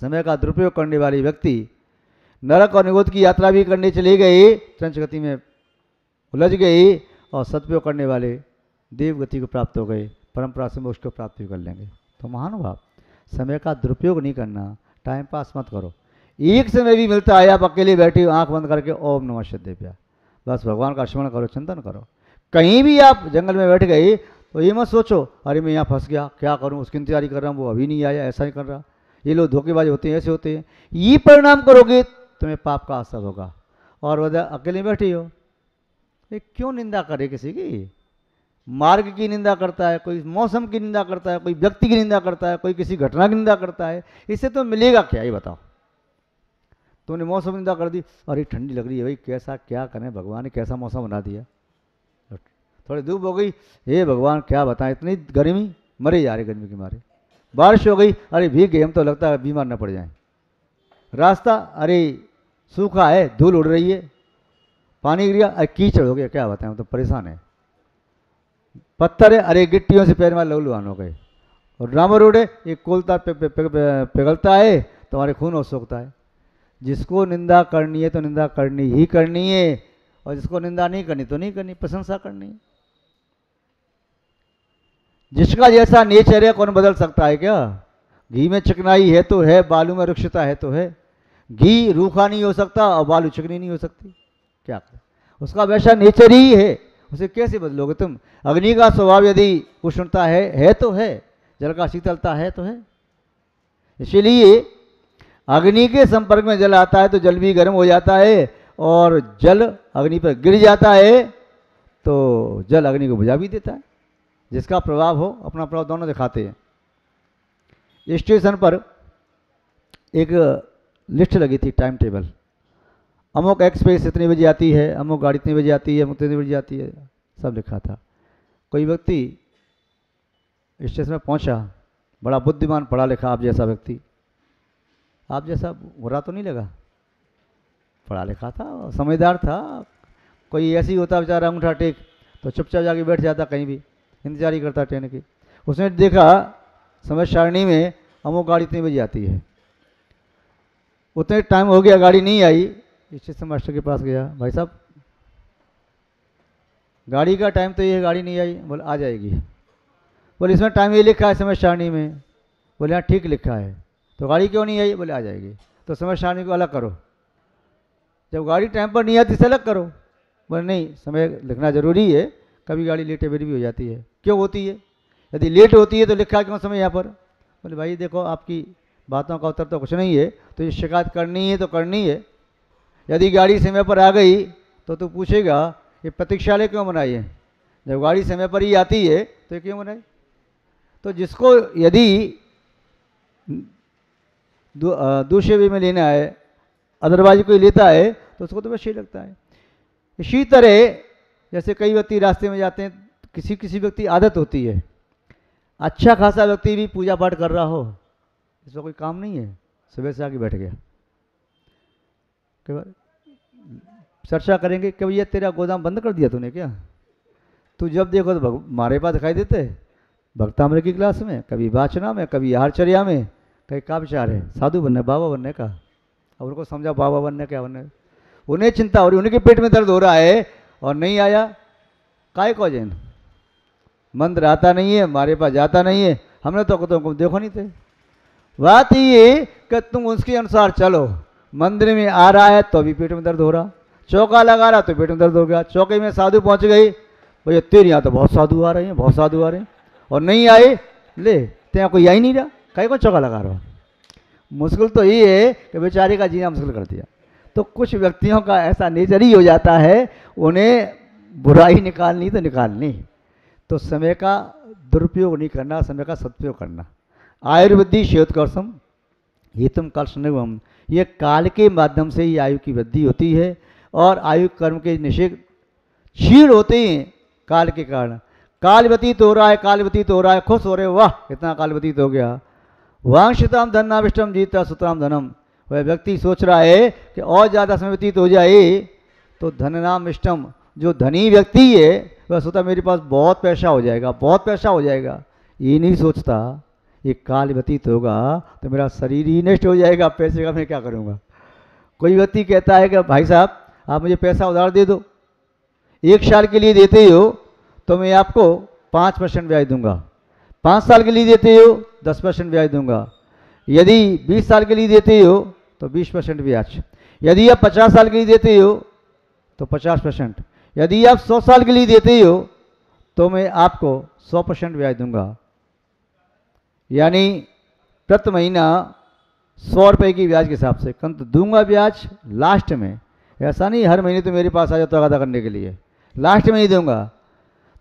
समय का दुरुपयोग करने वाली व्यक्ति नरक और निगोद की यात्रा भी करने चली गई, त्रंच गति में उलझ गई, और सदुपयोग करने वाले देव गति को प्राप्त हो गए, परंपरा से मोक्ष को प्राप्त भी कर लेंगे। तो महानुभाव, समय का दुरुपयोग नहीं करना, टाइम पास मत करो। एक समय भी मिलता है, आप अकेले बैठे हो आंख बंद करके ओम नमः शिवाय, बस भगवान का स्मरण करो, चिंतन करो। कहीं भी आप जंगल में बैठ गए तो ये मत सोचो अरे मैं यहाँ फंस गया, क्या करूँ, उसकी इंतजारी कर रहा हूँ, वो अभी नहीं आया, ऐसा नहीं कर रहा, ये लोग धोखेबाज होते हैं, ऐसे होते हैं। ये परिणाम करोगे तुम्हें पाप का असर होगा। और वजह अकेले बैठे हो, ये क्यों निंदा करे किसी की? मार्ग की निंदा करता है, कोई मौसम की निंदा करता है, कोई व्यक्ति की निंदा करता है, कोई किसी घटना की निंदा करता है, इससे तो मिलेगा क्या, ये बताओ। तुमने मौसम की निंदा कर दी, अरे ठंडी लग रही है भाई, कैसा क्या करें, भगवान ने कैसा मौसम बना दिया, थोड़ी धूप हो गई, हे भगवान क्या बताएं, इतनी गर्मी, मरे जा रहे गर्मी के मारे। बारिश हो गई, अरे भीग गए हम, तो लगता है बीमार न पड़ जाएं। रास्ता अरे सूखा है, धूल उड़ रही है, पानी गिर गया, अरे कीचड़ हो गया, क्या बताएं, हम तो परेशान है। पत्थर है, अरे गिट्टियों से पैर में लहूलुहान हो गए। और डामर रोड है, एक कोलता पिघलता है तो हमारे खून और सोखता है। जिसको निंदा करनी है तो निंदा करनी ही करनी है, और जिसको निंदा नहीं करनी तो नहीं करनी, प्रशंसा करनी है। जिसका जैसा नेचर है कौन बदल सकता है क्या? घी में चिकनाई है तो है, बालू में रुक्षता है तो है। घी रूखा नहीं हो सकता और बालू चिकनी नहीं हो सकती, क्या करें, उसका वैसा नेचर ही है, उसे कैसे बदलोगे तुम? अग्नि का स्वभाव यदि उष्णता है तो है, जल का शीतलता है तो है। इसीलिए अग्नि के संपर्क में जल आता है तो जल भी गर्म हो जाता है, और जल अग्नि पर गिर जाता है तो जल अग्नि को बुझा भी देता है। जिसका प्रभाव हो, अपना प्रभाव दोनों दिखाते हैं। स्टेशन पर एक लिस्ट लगी थी, टाइम टेबल, अमुक एक्सप्रेस इतने बजे आती है, अमुक गाड़ी इतने बजे आती है, अमुक इतने बजे आती है, सब लिखा था। कोई व्यक्ति स्टेशन में पहुंचा, बड़ा बुद्धिमान पढ़ा लिखा आप जैसा व्यक्ति, आप जैसा बुरा तो नहीं लगा, पढ़ा लिखा था, समझदार था। कोई ऐसी होता बेचारा अंगूठा टेक तो चुपचाप जाके बैठ जाता, कहीं भी इंतजारी करता ट्रेन की। उसने देखा समय सारणी में अमुक गाड़ी इतने बजे आती है, उतने टाइम हो गया, गाड़ी नहीं आई। स्टेशन मास्टर के पास गया, भाई साहब गाड़ी का टाइम तो ये है, गाड़ी नहीं आई। बोले आ जाएगी। बोले इसमें टाइम ये लिखा है समय सारणी में। बोले हाँ ठीक लिखा है, तो गाड़ी क्यों नहीं आई? बोले आ जाएगी। तो समय सारणी को अलग करो, जब गाड़ी टाइम पर नहीं आती इसे अलग करो। बोले नहीं, समय लिखना जरूरी है, कभी गाड़ी लेट अवेलेबल भी हो जाती है। क्यों होती है? यदि लेट होती है तो लिखा क्यों समय यहाँ पर? बोले भाई देखो आपकी बातों का उत्तर तो कुछ नहीं है, तो ये शिकायत करनी है तो करनी है। यदि गाड़ी समय पर आ गई तो तू पूछेगा ये प्रतीक्षालय क्यों बनाई है? जब गाड़ी समय पर ही आती है तो ये क्यों बनाई? तो जिसको यदि दूसरे वे में लेना है, अदरवाइज कोई लेता है तो उसको तो वैसे ही लगता है। इसी तरह जैसे कई व्यक्ति रास्ते में जाते हैं, किसी किसी व्यक्ति आदत होती है, अच्छा खासा व्यक्ति भी पूजा पाठ कर रहा हो, इसका कोई काम नहीं है, सुबह से आके बैठ गया। चर्चा करेंगे कि भैया तेरा गोदाम बंद कर दिया तूने क्या? तू जब देखो तो हमारे पास दिखाई देते, भक्तामृत की क्लास में, कभी वाचना में, कभी आहारचर्या में। कहीं का विचार है साधु बनने, बाबा बनने का? अब उनको समझा बाबा बनने क्या बनने, उन्हें चिंता हो रही, उनके पेट में दर्द हो रहा है और नहीं आया, काय को जैन मंत्र आता नहीं है, हमारे पास जाता नहीं है, हमने तो तुमको देखो नहीं थे। बात ये कि तुम उसके अनुसार चलो। मंदिर में आ रहा है तो भी पेट में दर्द हो रहा, चौका लगा रहा तो पेट में दर्द हो गया। चौके में साधु पहुंच गई, भैया तेरे यहाँ तो बहुत साधु आ रहे हैं, बहुत साधु आ रहे हैं, और नहीं आए, ले तेरा कोई आ ही नहीं रहा, कहीं को चौका लगा रहा हो। मुश्किल तो ये है कि बेचारे का जीना मुश्किल कर दिया। तो कुछ व्यक्तियों का ऐसा नेचर ही हो जाता है, उन्हें बुराई निकालनी तो निकालनी। तो समय का दुरुपयोग नहीं करना, समय का सदुपयोग करना। आयुर्वृद्धि श्वेतकर्षम हितम काल स्नेहम, ये काल के माध्यम से ही आयु की वृद्धि होती है, और आयु कर्म के निषेध क्षीण होते हैं काल के कारण। काल व्यतीत हो रहा है, काल व्यतीत हो रहा है, खुश हो रहे, वाह इतना काल व्यतीत हो गया। वांक्षिताम धनाविष्टम जीता सुतराम धनम, वह व्यक्ति सोच रहा है कि और ज़्यादा समय व्यतीत हो जाए तो धननाम इष्टम, जो धनी व्यक्ति है वह सोचता मेरे पास बहुत पैसा हो जाएगा, बहुत पैसा हो जाएगा। ये नहीं सोचता, ये काल व्यतीत होगा तो मेरा शरीर ही नष्ट हो जाएगा, पैसे का मैं क्या करूँगा। कोई व्यक्ति कहता है कि भाई साहब आप मुझे पैसा उधार दे दो, 1 साल के लिए देते हो तो मैं आपको 5% ब्याज दूंगा, 5 साल के लिए देते हो 10% ब्याज दूंगा, यदि 20 साल के लिए देते हो तो 20% ब्याज, यदि आप 50 साल के लिए देते हो तो 50%, यदि आप 100 साल के लिए देते हो तो मैं आपको 100% ब्याज दूंगा। यानी प्रति महीना 100 रुपये की ब्याज के हिसाब से, किंतु दूंगा ब्याज लास्ट में। ऐसा नहीं हर महीने तो मेरे पास आ जाता अदा करने के लिए, लास्ट में ही दूंगा।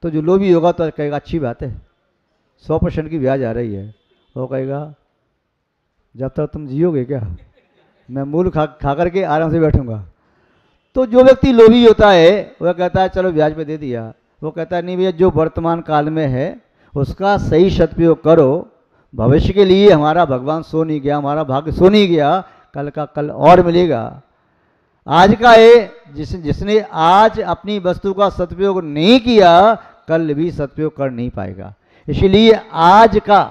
तो जो लोभी होगा तो कहेगा अच्छी बात है 100% की ब्याज आ रही है, वो कहेगा जब तक तुम जियोगे क्या, मैं मूल खा करके आराम से बैठूंगा। तो जो व्यक्ति लोभी होता है वह कहता है चलो ब्याज पे दे दिया, वो कहता है नहीं भैया जो वर्तमान काल में है उसका सही सदुपयोग करो, भविष्य के लिए हमारा भगवान सो नहीं गया, हमारा भाग्य सो नहीं गया, कल का कल और मिलेगा। आज का है जिसने आज अपनी वस्तु का सदुपयोग नहीं किया कल भी सदुपयोग कर नहीं पाएगा। इसलिए आज का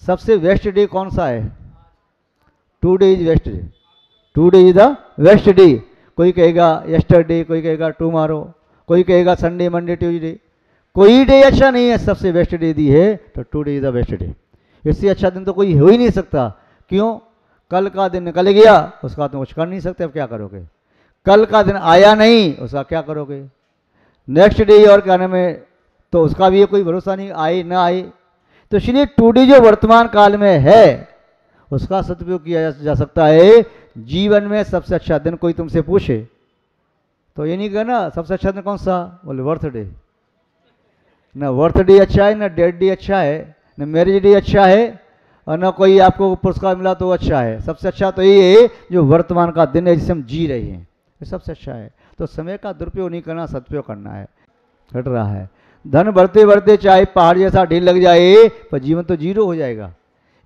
सबसे बेस्ट डे कौन सा है? Today is best day, today is the best day. कोई कहेगा यस्टरडे, कोई कहेगा टुमारो, कोई कहेगा संडे मंडे ट्यूजडे, कोई डे अच्छा नहीं है, सबसे बेस्ट डे दी है तो today is the best day. इससे अच्छा दिन तो कोई हो ही नहीं सकता। क्यों? कल का दिन निकल गया उसका तुम कुछ कर नहीं सकते, अब क्या करोगे? कल का दिन आया नहीं उसका क्या करोगे? नेक्स्ट डे और क्या नाम है तो उसका भी कोई भरोसा नहीं, आए ना आए। तो इसलिए टुडे जो वर्तमान काल में है उसका सदुपयोग किया जा सकता है। जीवन में सबसे अच्छा दिन कोई तुमसे पूछे तो ये नहीं कहना सबसे अच्छा दिन कौन सा, बोले बर्थडे। ना बर्थडे अच्छा है, ना डेथ डे अच्छा है, ना मैरिज डे अच्छा है, और ना कोई आपको पुरस्कार मिला तो अच्छा है। सबसे अच्छा तो ये है जो वर्तमान का दिन है जिसे हम जी रहे हैं, ये सबसे अच्छा है। तो समय का दुरुपयोग नहीं करना, सदुपयोग करना है। घट रहा है धन बढ़ते बढ़ते चाहे पहाड़ जैसा ढेर लग जाए पर जीवन तो जीरो हो जाएगा।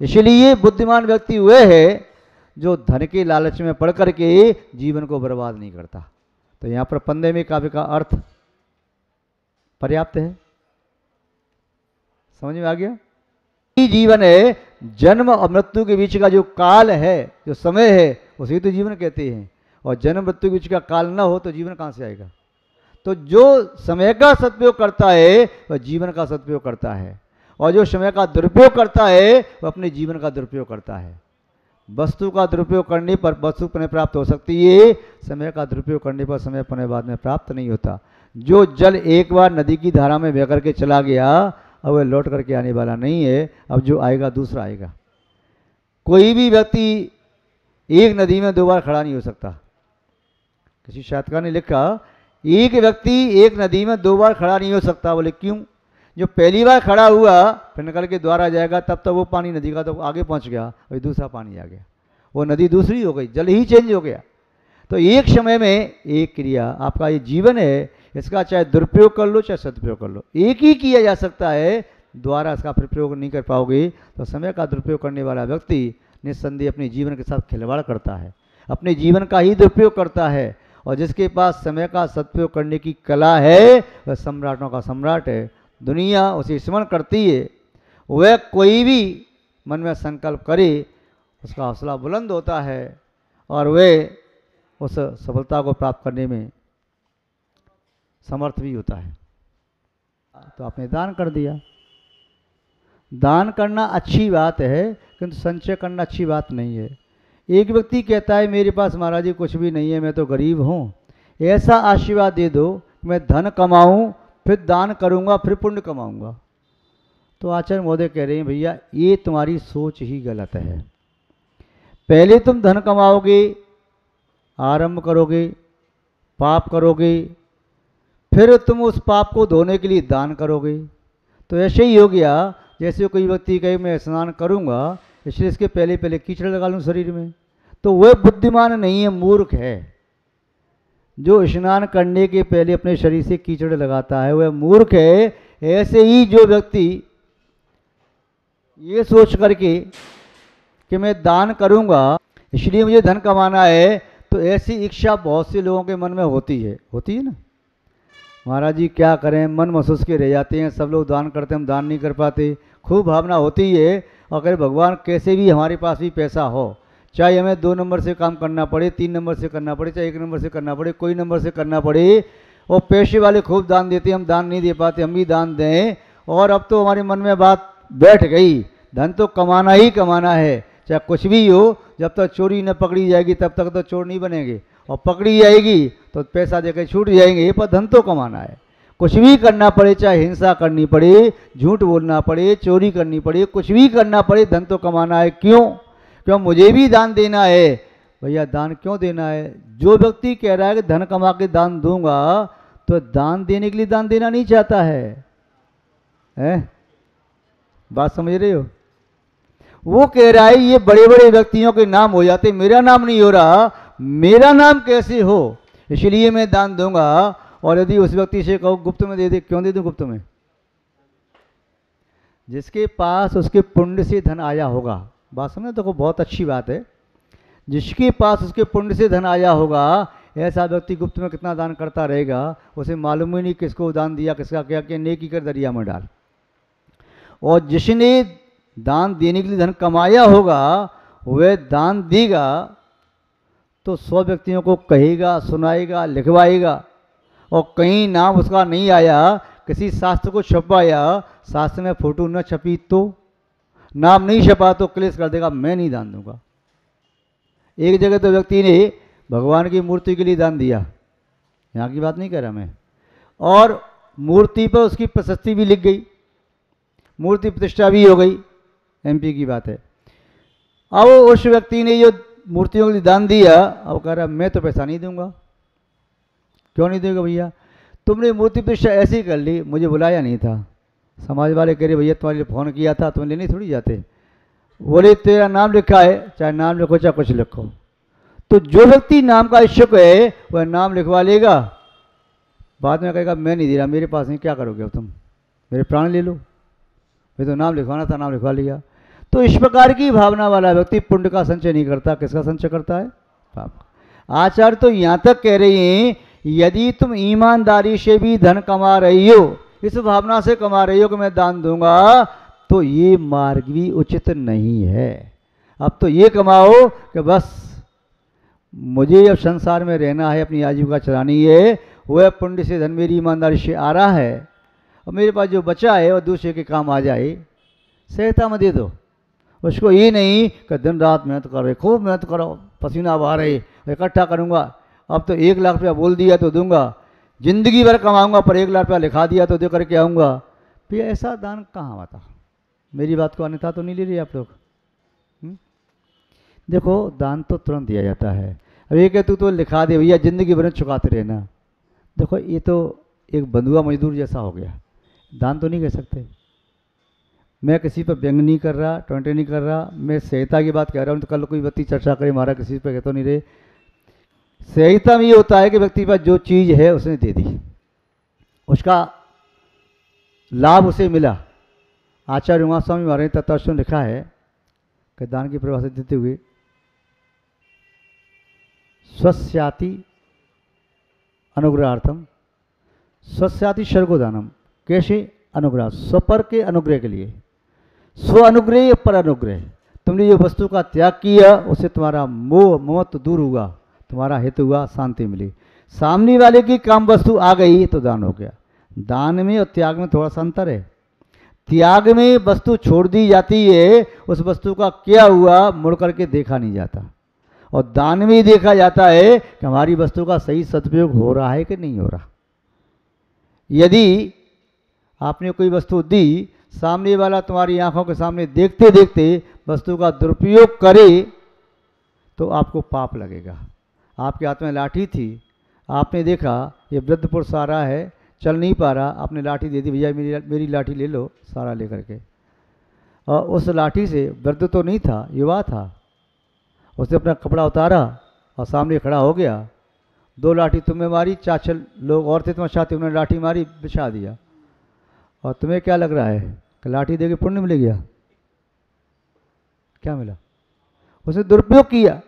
इसलिए बुद्धिमान व्यक्ति वह है जो धन के लालच में पड़ करके जीवन को बर्बाद नहीं करता। तो यहाँ पर 15वें काव्य का अर्थ पर्याप्त है, समझ में आ गया? जीवन है जन्म और मृत्यु के बीच का जो काल है, जो समय है, उसे तो जीवन कहते हैं। और जन्म मृत्यु के बीच का काल ना हो तो जीवन कहाँ से आएगा? तो जो समय का सदुपयोग करता है वह जीवन का सदुपयोग करता है, और जो समय का दुरुपयोग करता है वह अपने जीवन का दुरुपयोग करता है। वस्तु का दुरुपयोग करने पर वस्तु पुनः प्राप्त हो सकती है, समय का दुरुपयोग करने पर समय पुनः बाद में प्राप्त नहीं होता। जो जल एक बार नदी की धारा में बह करके चला गया अब वह लौट करके आने वाला नहीं है, अब जो आएगा दूसरा आएगा। कोई भी व्यक्ति एक नदी में 2 बार खड़ा नहीं हो सकता। किसी शास्त्रकार ने लिखा एक व्यक्ति एक नदी में 2 बार खड़ा नहीं हो सकता। बोले क्यों? जो पहली बार खड़ा हुआ फिर निकल के द्वारा जाएगा, तब तक वो पानी नदी का तो आगे पहुंच गया, और दूसरा पानी आ गया, वो नदी दूसरी हो गई, जल ही चेंज हो गया। तो एक समय में एक क्रिया, आपका ये जीवन है, इसका चाहे दुरुपयोग कर लो चाहे सदुपयोग कर लो, एक ही किया जा सकता है, द्वारा इसका फिर प्रयोग नहीं कर पाओगे। तो समय का दुरुपयोग करने वाला व्यक्ति निस्संदेह अपने जीवन के साथ खिलवाड़ करता है, अपने जीवन का ही दुरुपयोग करता है। और जिसके पास समय का सदुपयोग करने की कला है वह सम्राटों का सम्राट है। दुनिया उसे स्मरण करती है, वह कोई भी मन में संकल्प करे उसका हौसला बुलंद होता है और वह उस सफलता को प्राप्त करने में समर्थ भी होता है। तो आपने दान कर दिया, दान करना अच्छी बात है किंतु संचय करना अच्छी बात नहीं है। एक व्यक्ति कहता है मेरे पास महाराज जी कुछ भी नहीं है, मैं तो गरीब हूँ, ऐसा आशीर्वाद दे दो मैं धन कमाऊँ फिर दान करूँगा फिर पुण्य कमाऊँगा। तो आचार्य महोदय कह रहे हैं भैया ये तुम्हारी सोच ही गलत है। पहले तुम धन कमाओगे, आरंभ करोगे, पाप करोगे, फिर तुम उस पाप को धोने के लिए दान करोगे। तो ऐसे ही हो गया जैसे कोई व्यक्ति कहे मैं स्नान करूँगा इसलिए इसके पहले पहले कीचड़ लगा लूँ शरीर में, तो वह बुद्धिमान नहीं है, मूर्ख है। जो स्नान करने के पहले अपने शरीर से कीचड़ लगाता है वह मूर्ख है। ऐसे ही जो व्यक्ति ये सोच करके कि मैं दान करूँगा इसलिए मुझे धन कमाना है, तो ऐसी इच्छा बहुत से लोगों के मन में होती है ना। महाराज जी क्या करें, मन महसूस के रह जाते हैं, सब लोग दान करते हैं हम दान नहीं कर पाते, खूब भावना होती है। अगर भगवान कैसे भी हमारे पास भी पैसा हो, चाहे हमें 2 नंबर से काम करना पड़े, 3 नंबर से करना पड़े, चाहे 1 नंबर से करना पड़े, कोई नंबर से करना पड़े, और पैसे वाले खूब दान देते, हम दान नहीं दे पाते, हम भी दान दें। और अब तो हमारे मन में बात बैठ गई, धन तो कमाना ही कमाना है, चाहे कुछ भी हो। जब तक चोरी न पकड़ी जाएगी तब तक तो चोर नहीं बनेंगे, और पकड़ी जाएगी तो पैसा देकर छूट जाएंगे, पर धन तो कमाना है। कुछ भी करना पड़े, चाहे हिंसा करनी पड़े, झूठ बोलना पड़े, चोरी करनी पड़े, कुछ भी करना पड़े, धन तो कमाना है। क्यों मुझे भी दान देना है। भैया दान क्यों देना है? जो व्यक्ति कह रहा है कि धन कमा के दान दूंगा, तो दान देने के लिए दान देना नहीं चाहता है? बात समझ रहे हो? वो कह रहा है ये बड़े बड़े व्यक्तियों के नाम हो जाते, मेरा नाम नहीं हो रहा, मेरा नाम कैसे हो, इसलिए मैं दान दूंगा। और यदि उस व्यक्ति से कहो गुप्त में दे दे, क्यों दे दूं गुप्त में? जिसके पास उसके पुण्य से धन आया होगा, बात समझे? देखो बहुत अच्छी बात है, जिसके पास उसके पुण्य से धन आया होगा, ऐसा व्यक्ति गुप्त में कितना दान करता रहेगा, उसे मालूम ही नहीं किसको दान दिया, किसका क्या क्या, नेकी कर दरिया में डाल। और जिसने दान देने के लिए धन कमाया होगा, वह दान देगा तो 100 व्यक्तियों को कहेगा, सुनाएगा, लिखवाएगा, और कहीं नाम उसका नहीं आया, किसी शास्त्र को छपवाया, शास्त्र में फोटो न छपी तो, नाम नहीं छपा तो क्लेश कर देगा, मैं नहीं दान दूंगा। एक जगह तो व्यक्ति ने भगवान की मूर्ति के लिए दान दिया, यहाँ की बात नहीं कर रहा मैं, और मूर्ति पर उसकी प्रशस्ति भी लिख गई, मूर्ति प्रतिष्ठा भी हो गई, MP की बात है। अब उस व्यक्ति ने जो मूर्तियों के लिए दान दिया, अब कह रहा मैं तो पैसा नहीं दूंगा। क्यों नहीं देगा भैया? तुमने मूर्ति प्रतिष्ठा ऐसे ही कर ली, मुझे बुलाया नहीं था। समाज वाले कह रहे भैया तुम्हारे लिए फ़ोन किया था, तुम लेने थोड़ी जाते। बोले तेरा नाम लिखा है, चाहे नाम लिखो चाहे कुछ लिखो। तो जो व्यक्ति नाम का इच्छुक है वह नाम लिखवा लेगा, बाद में कहेगा मैं नहीं दे रहा, मेरे पास नहीं, क्या करोगे अब तुम, मेरे प्राण ले लो, मैं तो नाम लिखवाना था, नाम लिखवा लिया। तो इस प्रकार की भावना वाला व्यक्ति पुण्य का संचय नहीं करता, किसका संचय करता है? पाप। आचार्य तो यहाँ तक कह रहे हैं यदि तुम ईमानदारी से भी धन कमा रही हो, इस भावना से कमा रही हो कि मैं दान दूंगा, तो ये मार्ग भी उचित नहीं है। अब तो ये कमाओ कि बस मुझे अब संसार में रहना है, अपनी आजीविका चलानी है, वह पुण्य से धन मेरी ईमानदारी से आ रहा है, और मेरे पास जो बचा है वो दूसरे के काम आ जाए, सहायता में दे दो उसको। ये नहीं कि दिन रात मेहनत कर रहे, खूब मेहनत करो, पसीना बहा रहे, इकट्ठा करूँगा, अब तो 1 लाख रुपया बोल दिया तो दूंगा, जिंदगी भर कमाऊंगा पर 1 लाख रुपया लिखा दिया तो दे करके आऊँगा। फिर ऐसा दान कहाँ आता? मेरी बात को अन्यथा तो नहीं ले रही आप लोग? देखो दान तो तुरंत दिया जाता है। अब ये तू तो लिखा दे भैया, जिंदगी भर चुकाते रहना, देखो ये तो एक बंधुआ मजदूर जैसा हो गया, दान तो नहीं कह सकते। मैं किसी पर व्यंग नहीं कर रहा, टोंटे नहीं कर रहा, मैं सहायता की बात कह रहा हूँ। तो कल कोई व्यक्ति चर्चा करे मारा किसी पर, कहते नहीं रहे। सहायता में ये होता है कि व्यक्ति के पास जो चीज़ है उसने दे दी, उसका लाभ उसे मिला। आचार्य उमा स्वामी महाराज तत्वदर्शन में लिखा है कि दान की परिभाषा देते हुए, स्वस्याति अनुग्रहार्थम स्वस्याति सर्गोदानम। कैसे अनुग्रह? स्वपर के अनुग्रह के लिए, स्व अनुग्रह पर अनुग्रह। तुमने जो वस्तु का त्याग किया उससे तुम्हारा मोह ममत्व दूर हुआ, तुम्हारा हित हुआ, शांति मिली, सामने वाले की काम वस्तु आ गई तो दान हो गया। दान में और त्याग में थोड़ा सा अंतर है। त्याग में वस्तु छोड़ दी जाती है, उस वस्तु का क्या हुआ मुड़ करके देखा नहीं जाता, और दान में ही देखा जाता है कि हमारी वस्तु का सही सदुपयोग हो रहा है कि नहीं हो रहा। यदि आपने कोई वस्तु दी, सामने वाला तुम्हारी आंखों के सामने देखते देखते वस्तु का दुरुपयोग करे तो आपको पाप लगेगा। आपके हाथ में लाठी थी, आपने देखा ये वृद्ध पुरुष आ रहा है, चल नहीं पा रहा, आपने लाठी दे दी, भैया मेरी लाठी ले लो, सारा लेकर के। और उस लाठी से, वृद्ध तो नहीं था, युवा था, उसने अपना कपड़ा उतारा और सामने खड़ा हो गया, 2 लाठी तुम्हें मारी, 4 लोग और थे तुम्हारे साथ, उन्होंने लाठी मारी, बिछा दिया, और तुम्हें क्या लग रहा है कि लाठी देके पुण्य मिल गया? क्या मिला? उसने दुरुपयोग किया।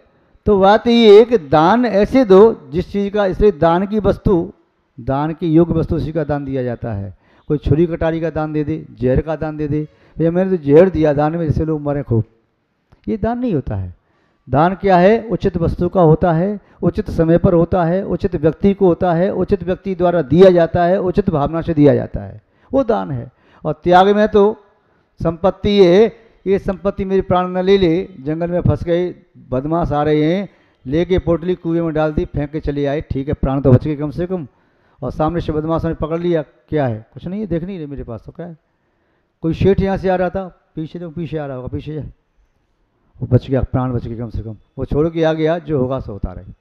तो बात ये है कि दान ऐसे दो जिस चीज़ का, इसलिए दान की वस्तु, दान की योग्य वस्तु उसी का दान दिया जाता है। कोई छुरी कटारी का दान दे दे, जहर का दान दे दे, ये मैंने तो जहर दिया दान में, जैसे लोग मरे खूब। ये दान नहीं होता है। दान क्या है? उचित वस्तु का होता है, उचित समय पर होता है, उचित व्यक्ति को होता है, उचित व्यक्ति द्वारा दिया जाता है, उचित भावना से दिया जाता है, वो दान है। और त्याग में तो संपत्ति है, ये संपत्ति मेरी प्राण न ले ले, जंगल में फंस गए, बदमाश आ रहे हैं, लेके पोटली कुएं में डाल दी, फेंक के चले आए, ठीक है प्राण तो बच गए कम से कम। और सामने से बदमाशों ने पकड़ लिया, क्या है? कुछ नहीं है, देख नहीं रहे मेरे पास, तो क्या है? कोई शेठ यहाँ से आ रहा था, पीछे तो पीछे आ रहा होगा, पीछे जाए, वो बच गया, प्राण बच गए कम से कम, वो छोड़ के आ गया, जो होगा सो होता रहे।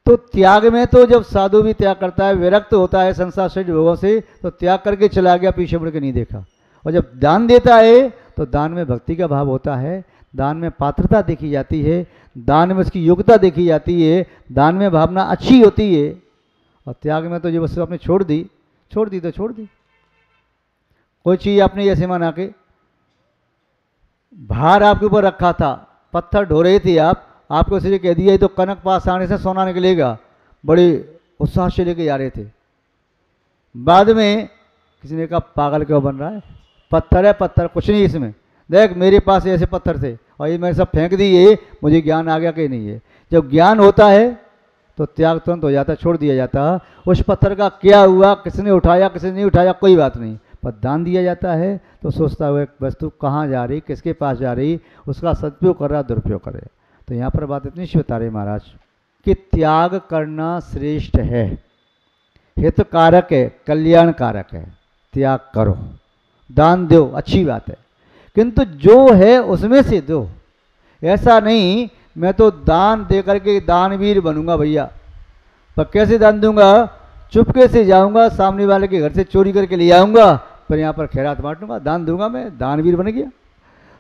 तो त्याग में तो जब साधु भी त्याग करता है, विरक्त होता है संसार से भोगों से, तो त्याग करके चला गया, पीछे मुड़ के नहीं देखा। और जब दान देता है तो दान में भक्ति का भाव होता है, दान में पात्रता देखी जाती है, दान में उसकी योग्यता देखी जाती है, दान में भावना अच्छी होती है। और त्याग में तो जो वस्तु आपने छोड़ दी तो छोड़ दी। कोई चीज़ आपने जैसे माना के भार आपके ऊपर रखा था, पत्थर ढो रहे थे आप, आपको उसे कह दिया तो कनक पास आने से सोना निकलेगा, बड़े उत्साह से लेके जा रहे थे। बाद में किसी ने कहा पागल क्यों बन रहा है, पत्थर है पत्थर, कुछ नहीं इसमें, देख मेरे पास ऐसे पत्थर थे और ये मैंने सब फेंक दिए, मुझे ज्ञान आ गया कि नहीं है। जब ज्ञान होता है तो त्याग तुरंत हो जाता, छोड़ दिया जाता। उस पत्थर का क्या हुआ, किसने उठाया किसने नहीं उठाया कोई बात नहीं, पर दान दिया जाता है तो सोचता हुआ वस्तु कहाँ जा रही, किसके पास जा रही, उसका सदुपयोग कर रहा, दुरुपयोग करे। तो यहाँ पर बात इतनी सी बता रहे महाराज कि त्याग करना श्रेष्ठ है, हितकारक है, कल्याणकारक है। त्याग करो, दान दो, अच्छी बात है, किंतु जो है उसमें से दो। ऐसा नहीं मैं तो दान दे करके दानवीर बनूंगा भैया, पर कैसे दान दूंगा? चुपके से जाऊंगा, सामने वाले के घर से चोरी करके ले आऊंगा, पर यहाँ पर खैरात बांटूंगा, दान दूंगा, मैं दानवीर बन गया।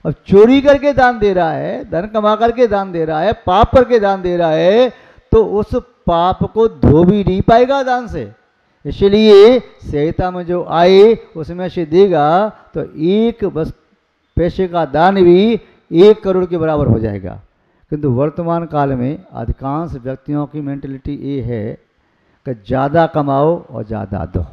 अब चोरी करके दान दे रहा है, धन कमा करके दान दे रहा है, पाप करके दान दे रहा है, तो उस पाप को धो भी नहीं पाएगा दान से। इसलिए संहिता में जो आए उसमें से देगा तो एक बस पैसे का दान भी 1 करोड़ के बराबर हो जाएगा। किंतु वर्तमान काल में अधिकांश व्यक्तियों की मेंटलिटी ये है कि ज़्यादा कमाओ और ज़्यादा दो,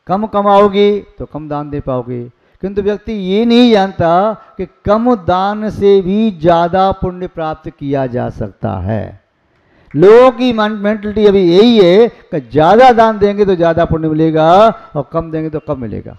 कम कमाओगे तो कम दान दे पाओगे। किंतु व्यक्ति ये नहीं जानता कि कम दान से भी ज़्यादा पुण्य प्राप्त किया जा सकता है। लोगों की मेंटलिटी अभी यही है कि ज़्यादा दान देंगे तो ज़्यादा पुण्य मिलेगा और कम देंगे तो कम मिलेगा।